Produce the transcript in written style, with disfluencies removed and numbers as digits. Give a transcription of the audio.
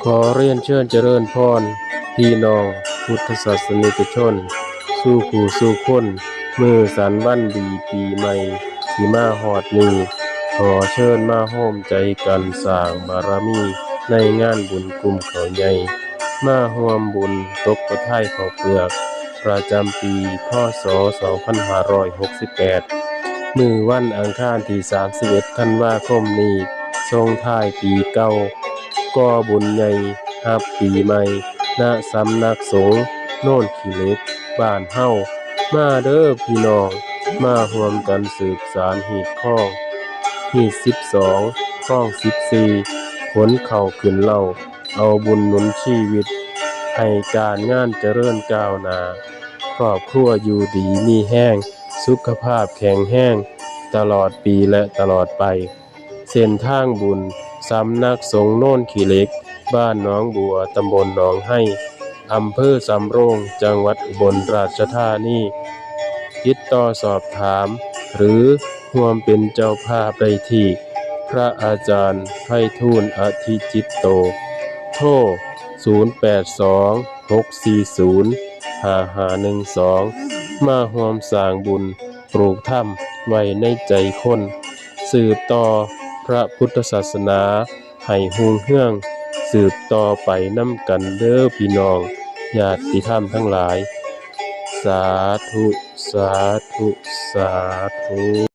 ขอเรียนเชิญเจริญพรพี่น้องพุทธศาสนิกชนสู่ผู้สู่คนมือสันวันดีปีใหม่สิมาฮอดนี้ขอเชิญมาโฮมใจกันสร้างบารมีในงานบุญกลุ่มเขาใหญ่มาร่วมบุญตกกระถ่ายข้าวเปลือกประจำปีพ.ศ. 2568มื้อวันอังคารที่31ธันวาคมนี้ส่งท้ายปีเก่าก่อบุญใหญ่รับปีใหม่ณสำนักสงฆ์โน่นขี้เหล็กบ้านเฮามาเด้อพี่น้องมาร่วมกันสืบสานหีบคล้องหีบ12คล้อง14ขนเข้าขึ้นเหล้าเอาบุญหนุนชีวิตให้การงานเจริญก้าวหน้าครอบครัวอยู่ดีมีแรงสุขภาพแข็งแรงตลอดปีและตลอดไปเส้นทางบุญสำนักสงฆ์โน่นขี้เหล็กบ้านหนองบัวตำบลหนองไห้อำเภอสำโรงจังหวัดอุบลราชธานีติดต่อสอบถามหรือร่วมเป็นเจ้าภาพได้ที่พระอาจารย์ไพฑูรย์อธิจิตโตโทร0826405512มาร่วมสร้างบุญปลูกธรรมไว้ในใจคนสืบต่อพระพุทธศาสนาให้รุ่งเรืองสืบต่อไปนำกันเด้อพี่น้องญาติธรรมทั้งหลายสาธุสาธุสาธุ